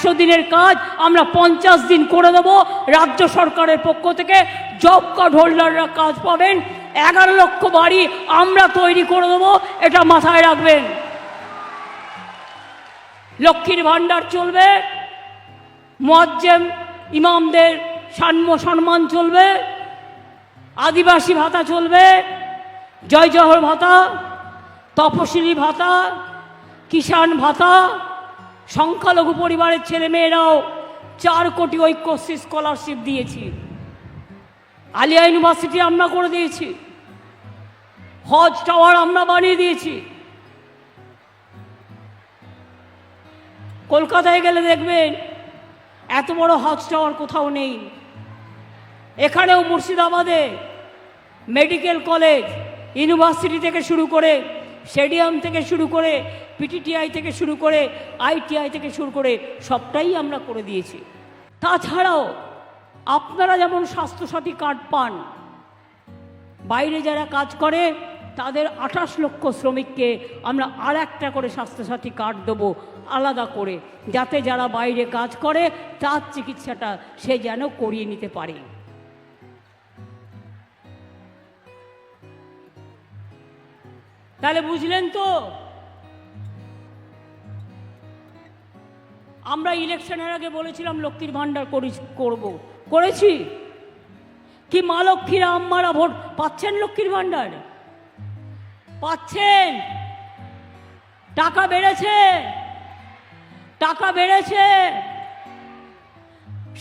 100 দিনের কাজ আমরা 50 দিন করে দেব। রাজ্য সরকারের পক্ষ থেকে জব কার্ড হোল্ডাররা কাজ পাবেন। 11 লক্ষ বাড়ি আমরা তৈরি করে দেব, এটা মাথায় রাখবেন। লক্ষ্মীর ভাণ্ডার চলবে, মুয়াজ্জেম ইমামদের সম্মান চলবে, আদিবাসী ভাতা চলবে, জয় জহর ভাতা, তপশিলি ভাতা, কিষাণ ভাতা, সংখ্যালঘু পরিবারের ছেলেমেয়েরাও 4 কোটি ঐক্যশ্রী স্কলারশিপ দিয়েছি। আলিয়া ইউনিভার্সিটি আমরা করে দিয়েছি, হজ টাওয়ার আমরা বানিয়ে দিয়েছি। কলকাতায় গেলে দেখবেন এত বড় হজ টাওয়ার কোথাও নেই। এখানেও মুর্শিদাবাদে মেডিকেল কলেজ, ইউনিভার্সিটি থেকে শুরু করে, স্টেডিয়াম থেকে শুরু করে, পিটিটিআই থেকে শুরু করে, আইটিআই থেকে শুরু করে সবটাই আমরা করে দিয়েছি। তাছাড়াও আপনারা যেমন স্বাস্থ্যসাথী কার্ড পান, বাইরে যারা কাজ করে তাদের 28 লক্ষ শ্রমিককে আমরা আর একটা করে স্বাস্থ্যসাথী কার্ড দেবো আলাদা করে, যাতে যারা বাইরে কাজ করে তার চিকিৎসাটা সে যেন করিয়ে নিতে পারে। তাহলে বুঝলেন তো, আমরা ইলেকশনের আগে বলেছিলাম লক্ষ্মীর ভাণ্ডার করেছি কি? মা লক্ষ্মীরা আম্মারা ভোট পাচ্ছেন? লক্ষ্মীর ভাণ্ডার পাচ্ছেন? টাকা বেড়েছে, টাকা বেড়েছে।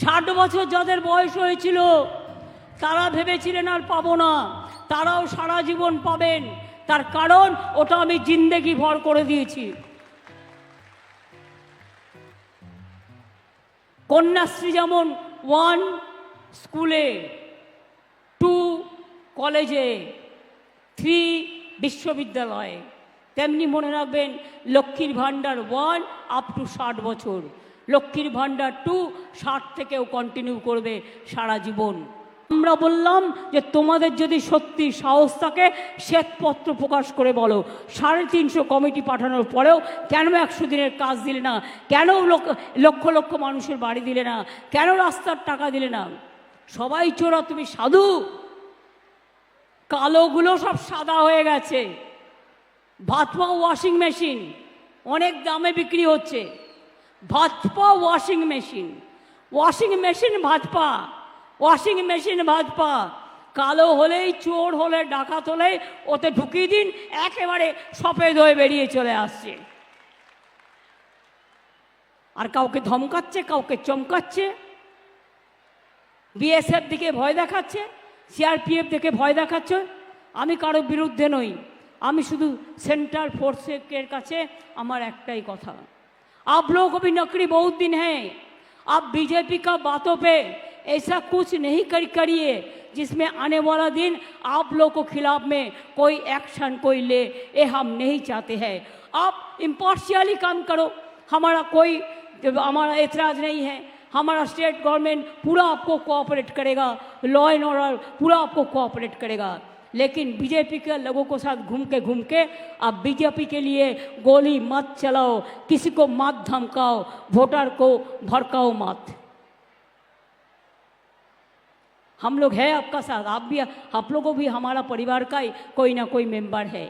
60 বছর যাদের বয়স হয়েছিল তারা ভেবেছিলেন আর পাবো না, তারাও সারা জীবন পাবেন। তার কারণ ওটা আমি জিন্দেগি ভর করে দিয়েছি। কন্যাশ্রী যেমন 1 স্কুলে, 2 কলেজে, 3 বিশ্ববিদ্যালয়ে, তেমনি মনে রাখবেন লক্ষ্মীর ভাণ্ডার 1 আপ টু 60 বছর, লক্ষ্মীর ভাণ্ডার 2 60 থেকেও কন্টিনিউ করবে সারা জীবন। আমরা বললাম যে তোমাদের যদি সত্যি সাহস থাকে শ্বেতপত্র প্রকাশ করে বলো, 350 কমিটি পাঠানোর পরেও কেন 100 দিনের কাজ দিলে না? কেন লক্ষ লক্ষ মানুষের বাড়ি দিলে না? কেন রাস্তার টাকা দিলে না? সবাই চোরা, তুমি সাধু। কালোগুলো সব সাদা হয়ে গেছে। ভাজপা ওয়াশিং মেশিন অনেক দামে বিক্রি হচ্ছে। Bhajpa washing machine, washing machine Bhajpa, washing machine Bhajpa. কালো হলেই, চোর হলে, ডাকাত হলেই ওতে ঢুকিয়ে দিন, একেবারে সফেদ হয়ে বেরিয়ে চলে আসছে। আর কাউকে ধমকাচ্ছে, কাউকে চমকাচ্ছে, বিএসএফ দিকে ভয় দেখাচ্ছে, সিআরপিএফ দিকে ভয় দেখাচ্ছে। আমি কারো বিরুদ্ধে নই, আমি শুধু সেंट्रल फोर्सेर काছে আমার একটাই কথা, आप लोगों को भी नौकरी बहुत दिन है, आप बीजेपी का बातों पे ऐसा कुछ नहीं करिए जिसमें आने वाला दिन आप लोगों को खिलाफ में कोई एक्शन कोई ले, ये हम नहीं चाहते हैं। आप इम्पार्शियली काम करो, हमारा एतराज़ नहीं है। हमारा स्टेट गवर्नमेंट पूरा आपको कोऑपरेट करेगा, लॉ एंड ऑर्डर पूरा आपको कोऑपरेट करेगा। लेकिन बीजेपी के लोगों के साथ घूम के आप बीजेपी के लिए गोली मत चलाओ, किसी को मत धमकाओ, वोटर को भड़काओ मत। हम लोग हैं आपका साथ, आप लोगों भी हमारा परिवार का ही कोई ना कोई मेंबर है।